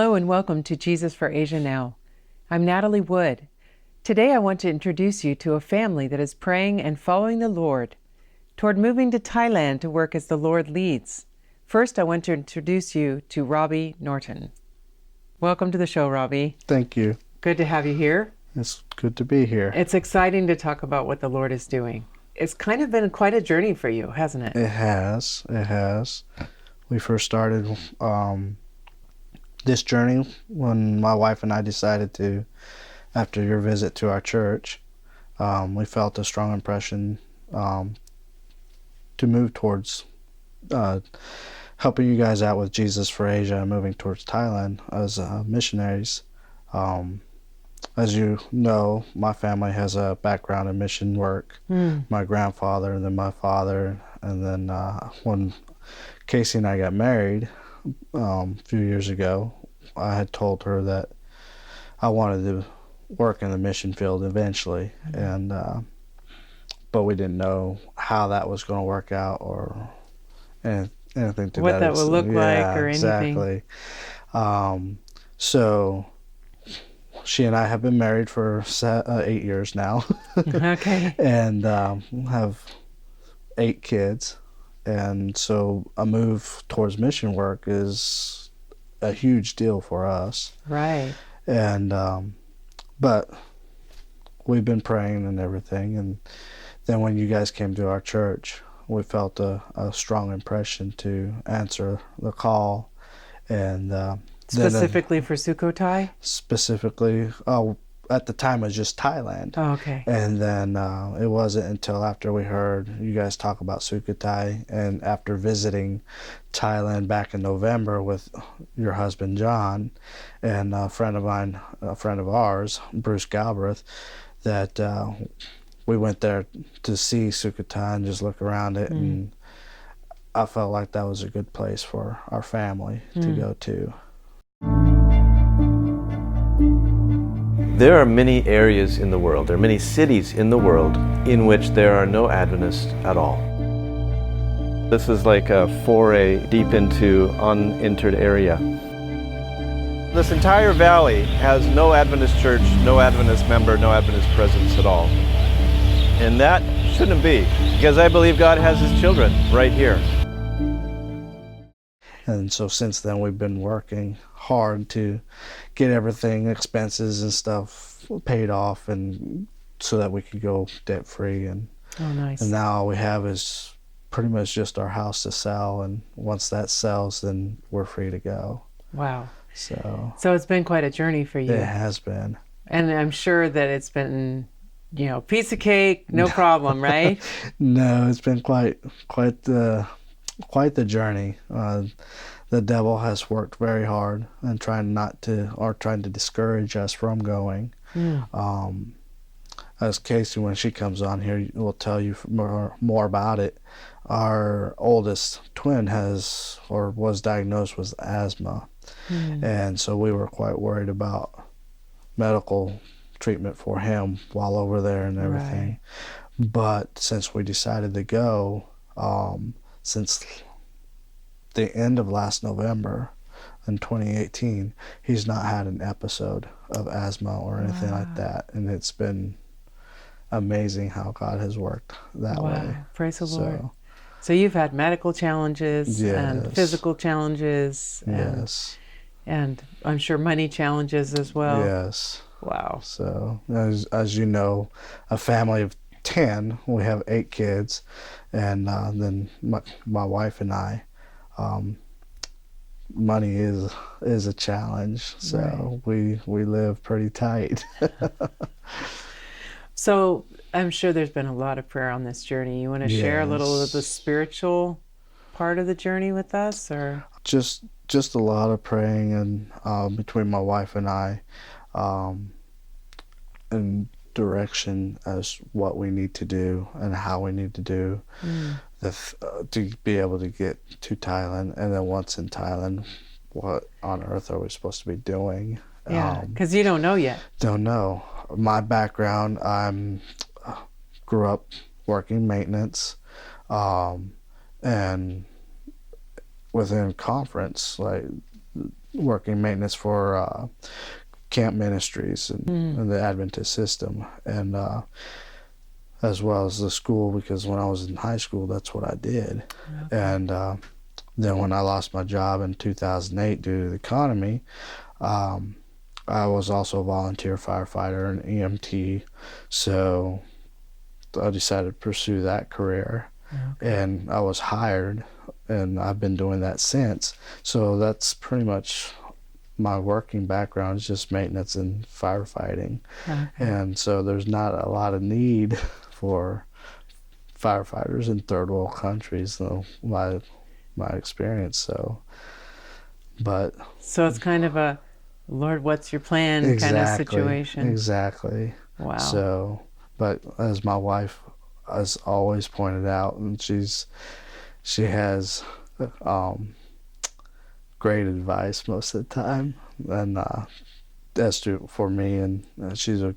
Hello and welcome to Jesus for Asia Now. I'm Natalie Wood. Today I want to introduce you to a family that is praying and following the Lord toward moving to Thailand to work as the Lord leads. First, I want to introduce you to Robbie Norton. Welcome to the show, Robbie. Thank you. Good to have you here. It's good to be here. It's exciting to talk about what the Lord is doing. It's kind of been quite a journey for you, hasn't it? It has. We first started this journey when my wife and I decided to, after your visit to our church, we felt a strong impression to move towards helping you guys out with Jesus for Asia and moving towards Thailand as missionaries. As you know, my family has a background in mission work. My grandfather, and then my father, and then when Casey and I got married a few years ago, I had told her that I wanted to work in the mission field eventually, and but we didn't know how that was going to work out or anything to what that would look like or exactly. anything. So she and I have been married for 8 years now. Okay. And have 8 kids. And so a move towards mission work is a huge deal for us. Right. And but we've been praying and everything. And then when you guys came to our church, we felt a strong impression to answer the call. And Specifically for Sukhothai? Specifically, at the time it was just Thailand. Oh, okay. And then it wasn't until after we heard you guys talk about Sukhothai, and after visiting Thailand back in November with your husband John and a friend of ours, Bruce Galbraith, that we went there to see Sukhothai and just look around it, and I felt like that was a good place for our family to go to. There are many areas in the world, there are many cities in the world in which there are no Adventists at all. This is like a foray deep into unentered area. This entire valley has no Adventist church, no Adventist member, no Adventist presence at all. And that shouldn't be, because I believe God has His children right here. And so since then we've been working hard to get everything, expenses and stuff paid off, and so that we could go debt free. And Oh, nice. and now all we have is pretty much just our house to sell, and once that sells, then we're free to go. Wow. So So it's been quite a journey for you. it has been. And I'm sure that it's been, piece of cake, no problem, right? No, it's been quite the journey. The devil has worked very hard and trying to discourage us from going. As Casey, when she comes on here, will tell you more about it. Our oldest twin was diagnosed with asthma, and so we were quite worried about medical treatment for him while over there and everything. Right. But since we decided to go, since the end of last November in 2018, he's not had an episode of asthma or anything like that, and it's been amazing how God has worked that way. Praise the Lord. So you've had medical challenges and physical challenges and I'm sure money challenges as well. Yes. Wow. So as you know, a family of 10, we have 8 kids, and then my wife and I, money is a challenge, so we live pretty tight. So I'm sure there's been a lot of prayer on this journey. You want to share a little of the spiritual part of the journey with us, or just a lot of praying and between my wife and I, and direction as what we need to do and how we need to do to be able to get to Thailand. And then once in Thailand, what on earth are we supposed to be doing? Yeah, because you don't know yet. Don't know. My background, grew up working maintenance, and within conference, like working maintenance for camp ministries and the Adventist system, and as well as the school, because when I was in high school, that's what I did. Okay. And then when I lost my job in 2008 due to the economy, I was also a volunteer firefighter and EMT, so I decided to pursue that career. Okay. And I was hired, and I've been doing that since. So that's pretty much my working background, is just maintenance and firefighting. Okay. And so there's not a lot of need for firefighters in third world countries, so my experience. So it's kind of a Lord, what's your plan kind of situation. Exactly. Wow. So, but as my wife has always pointed out, and she has great advice most of the time, and as to for me, and she's a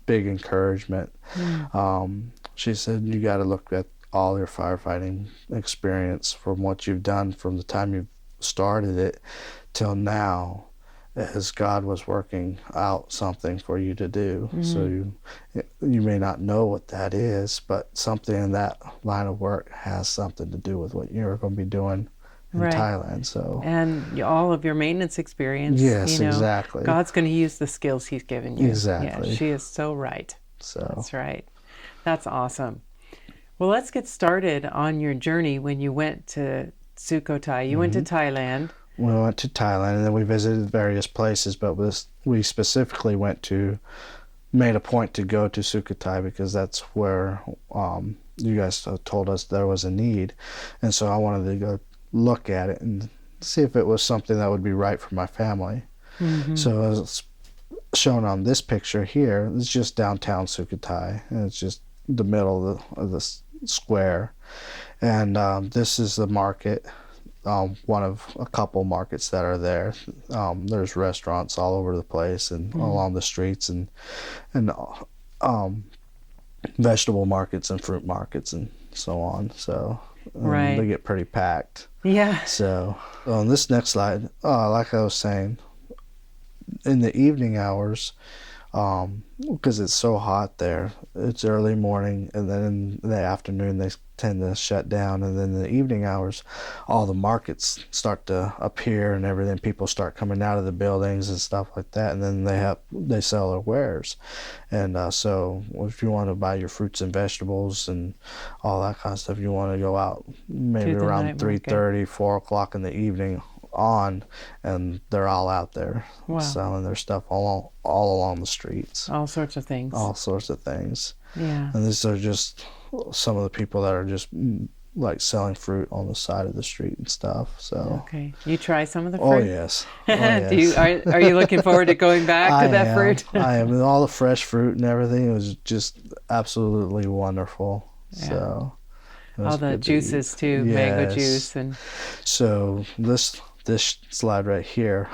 big encouragement. She said, you got to look at all your firefighting experience from what you've done from the time you started it till now, as God was working out something for you to do. So you may not know what that is, but something in that line of work has something to do with what you're going to be doing in Thailand. So, and all of your maintenance experience. Yes, exactly. God's going to use the skills He's given you. Exactly. Yeah, she is so right. So that's right. That's awesome. Well, let's get started on your journey when you went to Sukhothai. You went to Thailand. We went to Thailand, and then we visited various places, but we specifically made a point to go to Sukhothai because that's where you guys told us there was a need. And so I wanted to go look at it and see if it was something that would be right for my family. So as shown on this picture here, it's just downtown Sukhothai, and it's just the middle of the square. And this is the market. One of a couple markets that are there. There's restaurants all over the place and along the streets, and vegetable markets and fruit markets and so on. So they get pretty packed. Yeah. So on this next slide, like I was saying, in the evening hours, because it's so hot there, it's early morning, and then in the afternoon they tend to shut down, and then in the evening hours all the markets start to appear and everything. People start coming out of the buildings and stuff like that, and then they sell their wares. And so if you want to buy your fruits and vegetables and all that kind of stuff, you want to go out maybe around 3:30, 4 o'clock in the evening on, and they're all out there selling their stuff all along the streets. All sorts of things. Yeah. And these are just some of the people that are just like selling fruit on the side of the street and stuff. So okay, you try some of the fruit? Oh yes. Are you looking forward to going back to that fruit? I am. And all the fresh fruit and everything, it was just absolutely wonderful. Yeah. So all the juices too, mango juice. And so this slide right here,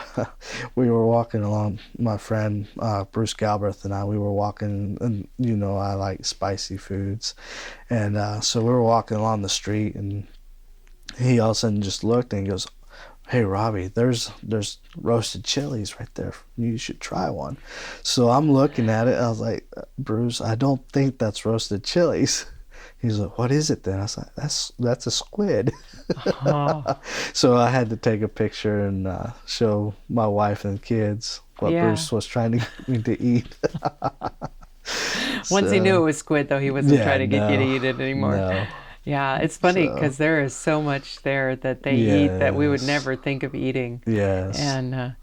we were walking along, my friend Bruce Galbraith and I, we were walking, and I like spicy foods, and so we were walking along the street, and he all of a sudden just looked and he goes, "Hey Robbie, there's roasted chilies right there. You should try one." So I'm looking at it, I was like, "Bruce, I don't think that's roasted chilies." He's like, "What is it then?" I was like, that's a squid." So I had to take a picture and show my wife and kids what Bruce was trying to get me to eat. Once he knew it was squid, though, he wasn't trying to get you to eat it anymore. No. Yeah, it's funny because there is so much there that they eat that we would never think of eating. Yes. And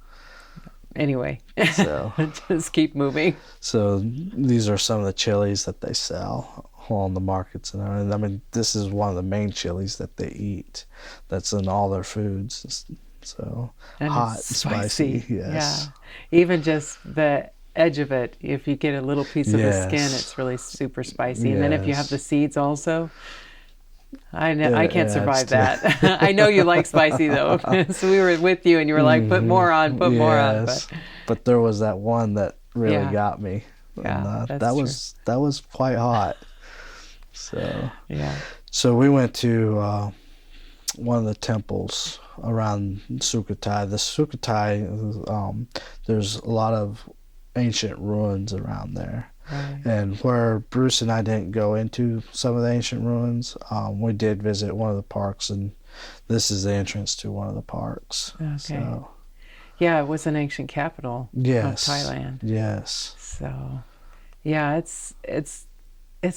anyway, just keep moving. So these are some of the chilies that they sell on the markets, and I mean, this is one of the main chilies that they eat. That's in all their foods. So and hot, it's spicy. Yes. Yeah. Even just the edge of it, if you get a little piece of the skin, it's really super spicy. And then if you have the seeds also, I know I can't survive that. I know you like spicy though. So we were with you, and you were like, "Put more on, put more on." But there was that one that really got me. Yeah, and, that was quite hot. So we went to one of the temples around Sukhothai. The Sukhothai, there's a lot of ancient ruins around there. Right. And where Bruce and I didn't go into some of the ancient ruins, we did visit one of the parks, and this is the entrance to one of the parks. Okay. So, Yeah, it was an ancient capital yes, of Thailand. Yes. So, yeah, it's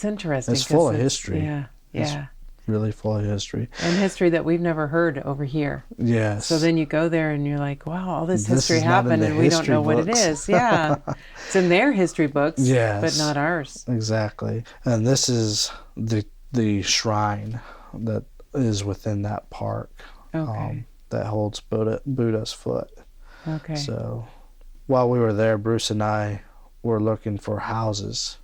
interesting. It's full of it's- history. Yeah, It's yeah. really full of history. And history that we've never heard over here. Yes. So then you go there and you're like, wow, all this This history is not in happened the and we don't history know what it books. is. Yeah. It's in their history books, Yes. but not ours. Exactly. And this is the shrine that is within that park. Okay. That holds Buddha's foot. Okay. So while we were there, Bruce and I were looking for houses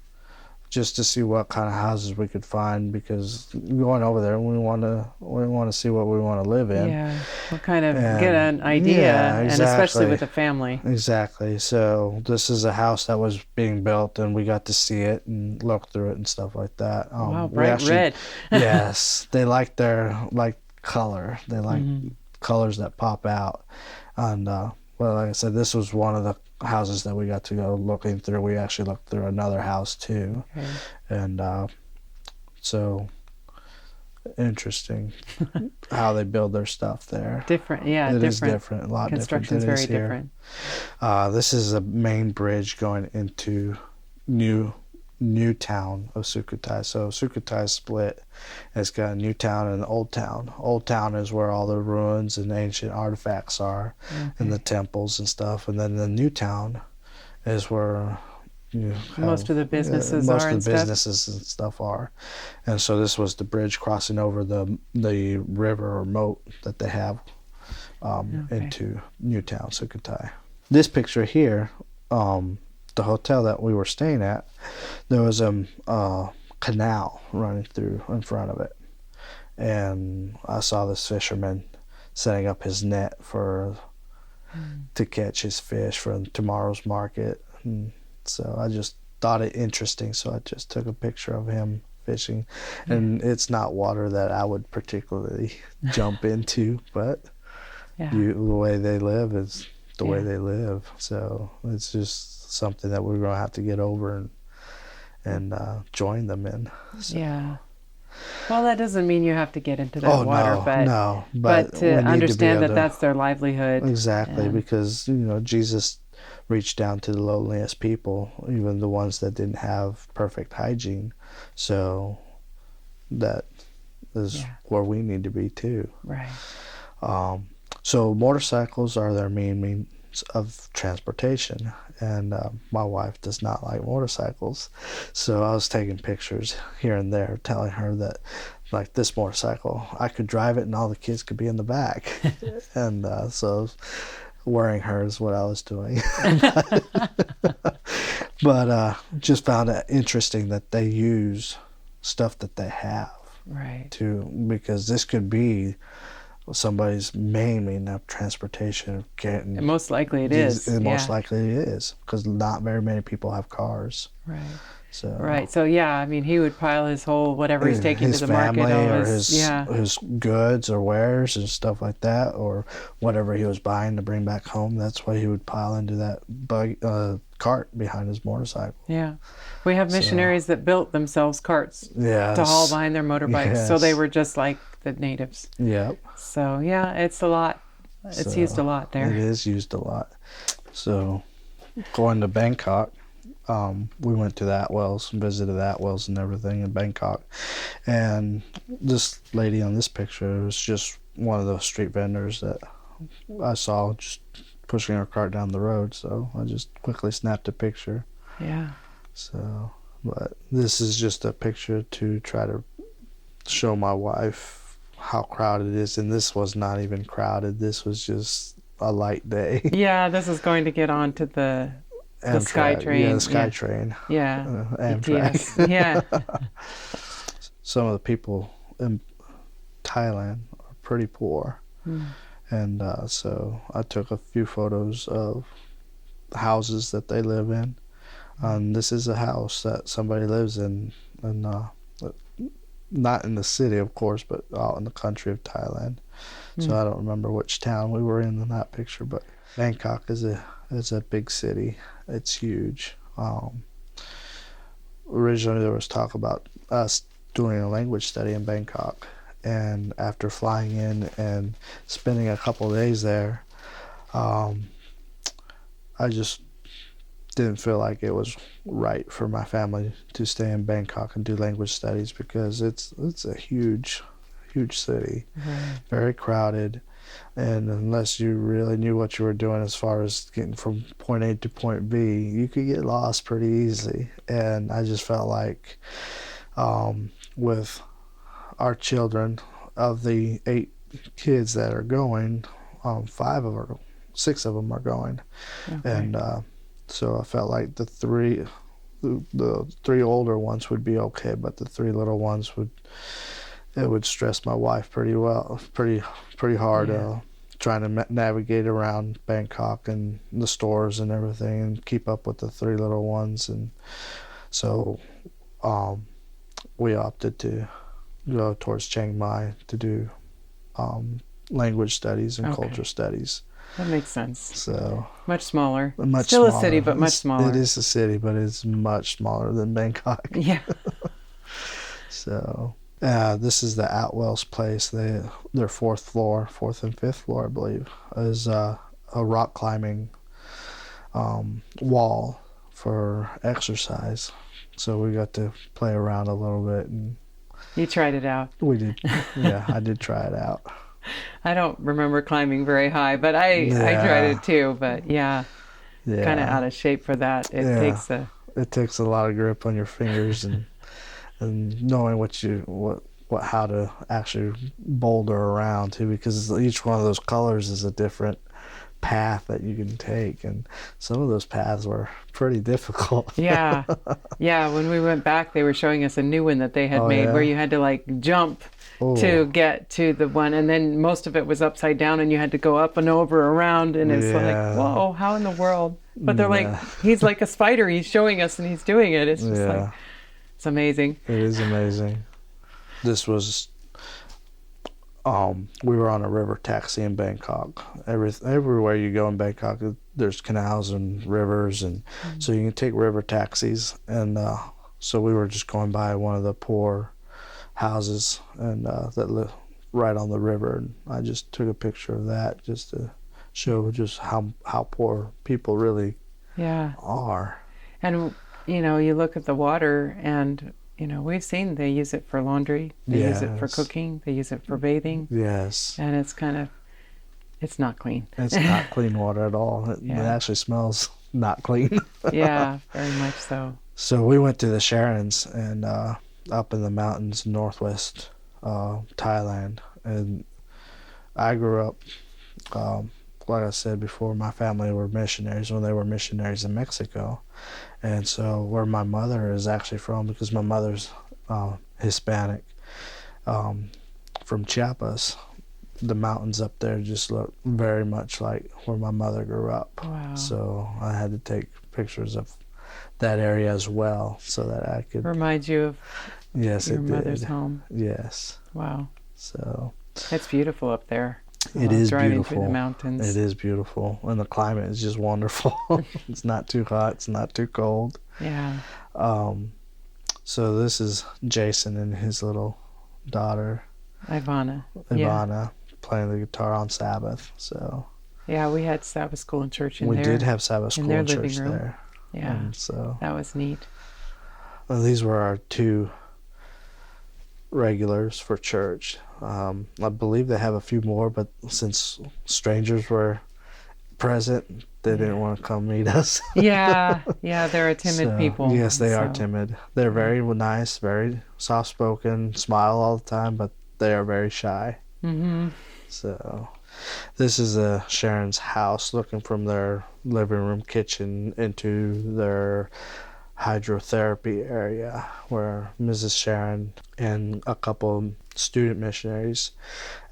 just to see what kind of houses we could find, because going over there, we want to see what we want to live in. Yeah. What kind of And- get an idea, yeah, and especially exactly. with a family. Exactly. So this is a house that was being built, and we got to see it and look through it and stuff like that. Wow, we bright red. Yes, they like their color. They like colors that pop out. And well, like I said, this was one of the houses that we got to go looking through. We actually looked through another house too, Okay. and so interesting how they build their stuff there. Different, yeah, It is different. different, a lot different Construction's than it very is here. different. This is a main bridge going into new town of Sukhothai. So Sukhothai is split. It's got a new town and an old town. Old town is where all the ruins and ancient artifacts are, and the temples and stuff. And then the new town is where Most of the businesses most are of and the stuff. businesses and stuff are. And so this was the bridge crossing over the river or moat that they have into Newtown, Sukhothai. This picture here, the hotel that we were staying at, there was a canal running through in front of it, and I saw this fisherman setting up his net to catch his fish for tomorrow's market. And so I just thought it interesting, so I just took a picture of him fishing. And it's not water that I would particularly jump into, but the way they live is the way they live. So it's just something that we're going to have to get over and join them in. So. Yeah. Well, that doesn't mean you have to get into that water, but we to need to be understand able that to- that's their livelihood. Exactly, and- because Jesus reached down to the lowliest people, even the ones that didn't have perfect hygiene. So that is where we need to be too. Right. So motorcycles are their main means of transportation, and my wife does not like motorcycles, so I was taking pictures here and there telling her that, like, this motorcycle, I could drive it and all the kids could be in the back. And so wearing her is what I was doing. But just found it interesting that they use stuff that they have, Right. because this could be somebody's main mean of transportation of getting. And most likely it is. Most likely it is, because not very many people have cars. Right. So Right. So yeah, I mean, he would pile his whole whatever he's taking his to the market, family all or his his goods or wares and stuff like that, or whatever he was buying to bring back home. That's why he would pile into that cart behind his motorcycle. Yeah. We have missionaries that built themselves carts Yeah. to haul behind their motorbikes, so they Yes. were just like the natives. Yep. So yeah, it's a lot. It's used a lot there. It is used a lot. So going to Bangkok, we went to the Atwells and visited the Atwells and everything in Bangkok. And this lady on this picture was just one of those street vendors that I saw just pushing her cart down the road. So I just quickly snapped a picture. Yeah. So, but this is just a picture to try to show my wife how crowded it is. And this was not even crowded. This was just a light day. Yeah, this is going to get on to the Sky Train. Yeah, the Sky Train. Yeah. Amtrak. ETS. Yeah. Some of the people in Thailand are pretty poor. And so I took a few photos of the houses that they live in. This is a house that somebody lives in not in the city, of course, but out in the country of Thailand. So I don't remember which town we were in that picture, but Bangkok is a big city. It's huge. Originally, there was talk about us doing a language study in Bangkok, and after flying in and spending a couple of days there, I just didn't feel like it was right for my family to stay in Bangkok and do language studies, because it's a huge city, very crowded, and unless you really knew what you were doing as far as getting from point A to point B, you could get lost pretty easily. And I just felt like with our children, of the 8 kids that are going, 6 of them are going. And so I felt like the three older ones would be okay, but the 3 little ones would stress my wife pretty hard, trying to navigate around Bangkok and the stores and everything and keep up with the 3 little ones. And so we opted to go towards Chiang Mai to do language studies and culture studies. That makes sense. So much smaller. Still a city, but much smaller. It is a city, but it's much smaller than Bangkok. Yeah. So this is the Outwell's place. Their 4th and 5th floor, I believe, is a rock climbing wall for exercise. So we got to play around a little bit, and you tried it out. we did. Yeah, I did try it out. I don't remember climbing very high, but I tried it too. But kind of out of shape for that. It takes a lot of grip on your fingers and knowing how to actually boulder around too, because each one of those colors is a different path that you can take, and some of those paths were pretty difficult. Yeah, when we went back, they were showing us a new one that they had made where you had to like jump to get to the one, and then most of it was upside down and you had to go up and over around, and it's like, whoa, how in the world? But they're like, he's like a spider, he's showing us and he's doing it. It's just like, it's amazing. It is amazing. This was we were on a river taxi in Bangkok. Everywhere you go in Bangkok, there's canals and rivers, and so you can take river taxis. And so we were just going by one of the poor houses and that live right on the river, and I just took a picture of that just to show just how poor people really are. And you look at the water, and we've seen they use it for laundry, they use it for cooking, they use it for bathing. Yes. And it's not clean. It's not clean water at all. It actually smells not clean. Yeah, very much so. So we went to the Sharons, and up in the mountains northwest Thailand. And I grew up, like I said before, my family were missionaries when they were missionaries in Mexico. And so where my mother is actually from, because my mother's Hispanic, from Chiapas, the mountains up there just look very much like where my mother grew up. Wow. So I had to take pictures of that area as well so that I could remind you of your mother's home. Yes. Wow. So it's beautiful up there. It is driving beautiful. Through the mountains. It is beautiful, and the climate is just wonderful. It's not too hot. It's not too cold. Yeah. So this is Jason and his little daughter, Ivana, playing the guitar on Sabbath. So. Yeah, we had Sabbath school and church in there. We did have Sabbath school and church there. Yeah. And so that was neat. Well, these were our 2 regulars for church. I believe they have a few more, but since strangers were present, they didn't want to come meet us. Yeah, they're a timid people. Yes, they are timid. They're very nice, very soft-spoken, smile all the time, but they are very shy. Mm-hmm. So this is a Sharons house, looking from their living room kitchen into their hydrotherapy area, where Mrs. Sharon and a couple student missionaries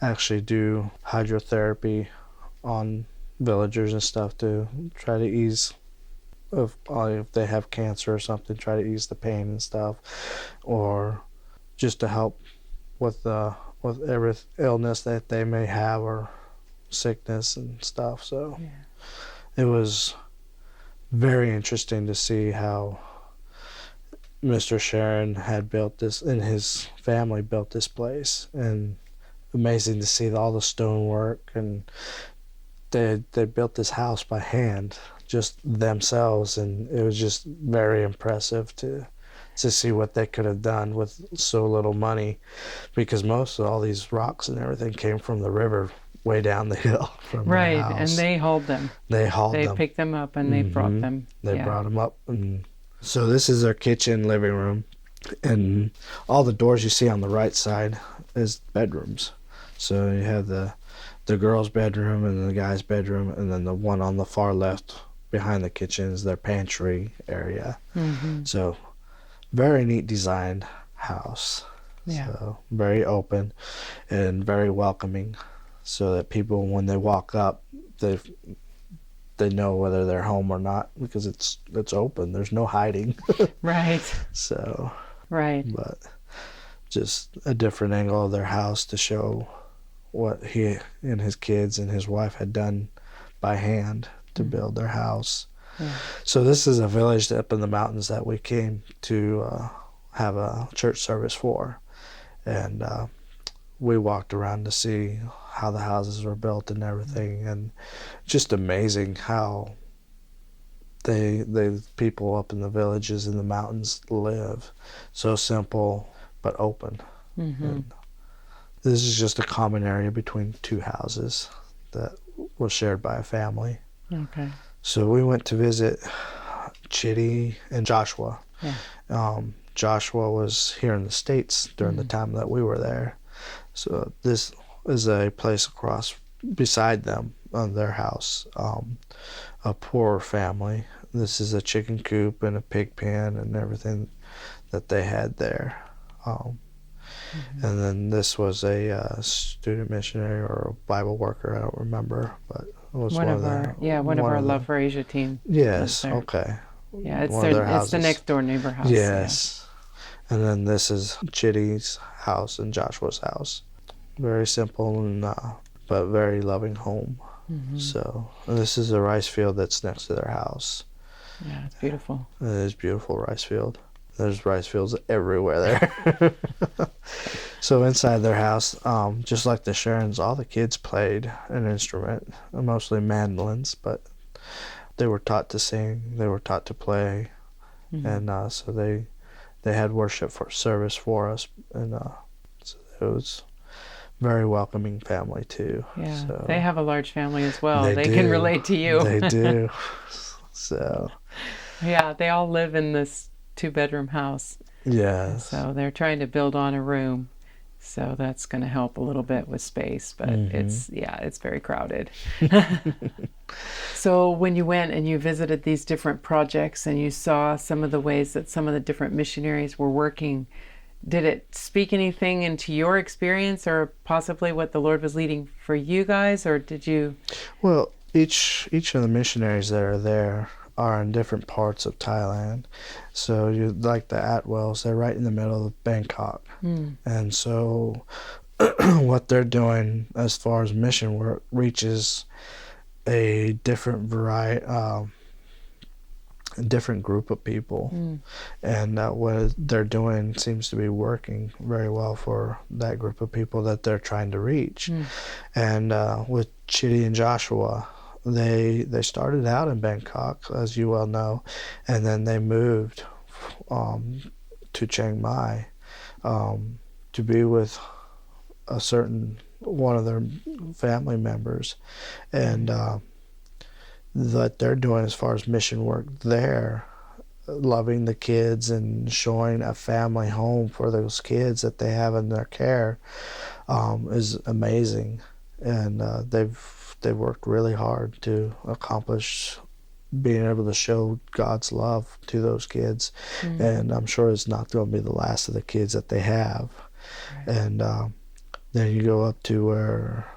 actually do hydrotherapy on villagers and stuff to try to ease if they have cancer or something, try to ease the pain and stuff, or just to help with every illness that they may have or sickness and stuff. So it was very interesting to see how Mr. Sharon had built this, and his family built this place, and amazing to see all the stonework, and they built this house by hand, just themselves, and it was just very impressive to see what they could have done with so little money, because most of all these rocks and everything came from the river way down the hill from their house. And they hauled them. They picked them up and they brought them. They brought them up. And so this is their kitchen, living room, and all the doors you see on the right side is bedrooms. So you have the girl's bedroom and the guy's bedroom, and then the one on the far left behind the kitchen is their pantry area. So very neat designed house. So very open and very welcoming, so that people, when they walk up, they know whether they're home or not, because it's open. There's no hiding. Right. So. Right. But just a different angle of their house to show what he and his kids and his wife had done by hand to build their house. So this is a village up in the mountains that we came to have a church service for, and we walked around to see how the houses were built and everything, and just amazing how the people up in the villages in the mountains live. So simple but open. And this is just a common area between two houses that was shared by a family. Okay. So we went to visit Chitty and Joshua. Joshua was here in the States during the time that we were there. So this is a place across beside them on their house, a poor family. This is a chicken coop and a pig pen and everything that they had there. And then this was a student missionary or a Bible worker, I don't remember, but it was one of our Love for Asia team. Yes, okay. Yeah, it's the next door neighbor house. Yes. And then this is Chitty's house and Joshua's house. Very simple and but very loving home. So this is a rice field that's next to their house. Yeah, it's beautiful. It is beautiful rice field. There's rice fields everywhere there. So inside their house, just like the Sharons, all the kids played an instrument, mostly mandolins, but they were taught to sing, they were taught to play, and so they had worship for service for us, and so it was very welcoming family too. Yeah, so they have a large family as well. They do. can relate to you. They do. So yeah, they all live in this 2-bedroom house. Yes. So they're trying to build on a room. So that's going to help a little bit with space, but it's very crowded. So when you went and you visited these different projects and you saw some of the ways that some of the different missionaries were working, did it speak anything into your experience or possibly what the Lord was leading for you guys, or did you? Well, each of the missionaries that are there are in different parts of Thailand. So you like the Atwells, they're right in the middle of Bangkok. And so what they're doing as far as mission work reaches a different variety, a different group of people. And what they're doing seems to be working very well for that group of people that they're trying to reach. And with Chitty and Joshua, they started out in Bangkok, as you well know, and then they moved to Chiang Mai to be with a certain one of their family members, and that they're doing as far as mission work there, loving the kids and showing a family home for those kids that they have in their care is amazing. And they've worked really hard to accomplish being able to show God's love to those kids. And I'm sure it's not going to be the last of the kids that they have. And then you go up to where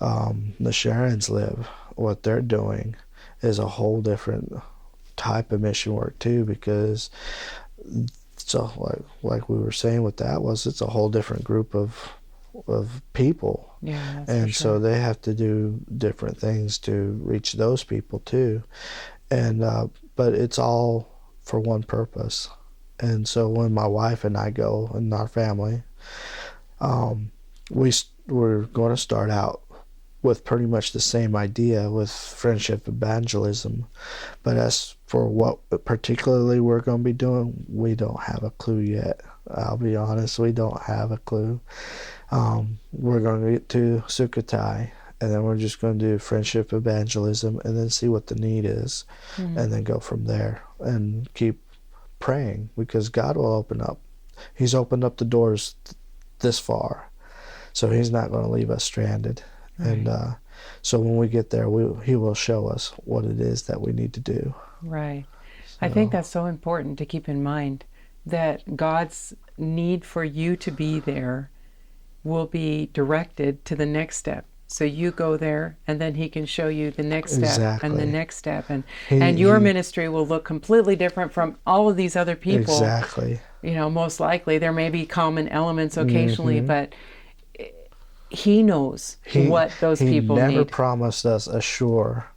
the Sharons live. What they're doing is a whole different type of mission work too, because So like we were saying with that was, it's a whole different group of people. Yeah, that's And for so sure. they have to do different things to reach those people too. And but it's all for one purpose. And so when my wife and I go, and our family, we're going to start out with pretty much the same idea with friendship evangelism. But as for what particularly we're going to be doing, we don't have a clue yet. I'll be honest, we don't have a clue. We're going to get to Sukhothai, and then we're just going to do friendship evangelism and then see what the need is, and then go from there and keep praying, because God will open up. He's opened up the doors this far, so he's not going to leave us stranded. Right. And so when we get there, he will show us what it is that we need to do. Right. So, I think that's so important to keep in mind, that God's need for you to be there will be directed to the next step. So you go there, and then he can show you the next step. Exactly. And the next step, and your ministry will look completely different from all of these other people. Exactly. Most likely there may be common elements occasionally, but he knows what those people need. He never promised us a sure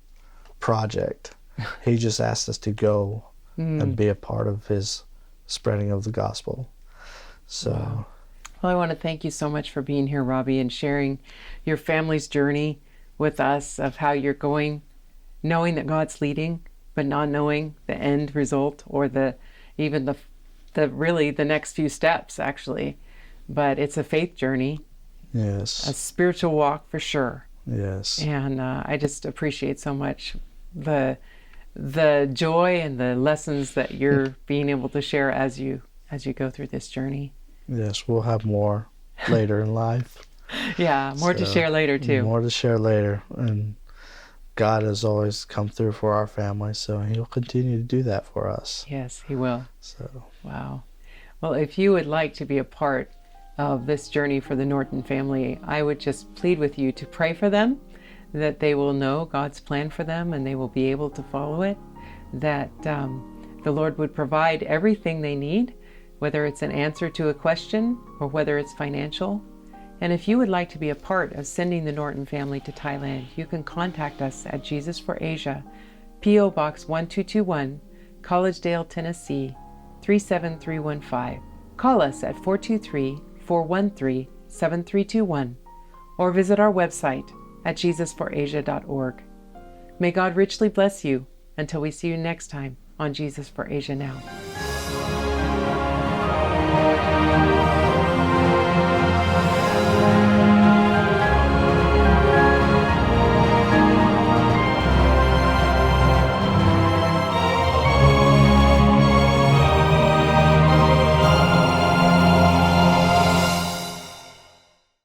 project. He just asked us to go and be a part of his spreading of the gospel. So. Wow. Well, I want to thank you so much for being here, Robbie, and sharing your family's journey with us of how you're going, knowing that God's leading, but not knowing the end result or the next few steps, actually. But it's a faith journey. Yes. A spiritual walk for sure. Yes. And I just appreciate so much the joy and the lessons that you're being able to share as you go through this journey. Yes, we'll have more later in life. Yeah, more to share later too. More to share later. And God has always come through for our family, so he'll continue to do that for us. Yes, he will. So. Wow. Well, if you would like to be a part of this journey for the Norton family, I would just plead with you to pray for them, that they will know God's plan for them and they will be able to follow it, that the Lord would provide everything they need, whether it's an answer to a question or whether it's financial. And if you would like to be a part of sending the Norton family to Thailand, you can contact us at Jesus for Asia, P.O. Box 1221, Collegedale, Tennessee 37315. Call us at 423-413-7321 or visit our website at jesusforasia.org. May God richly bless you until we see you next time on Jesus for Asia Now.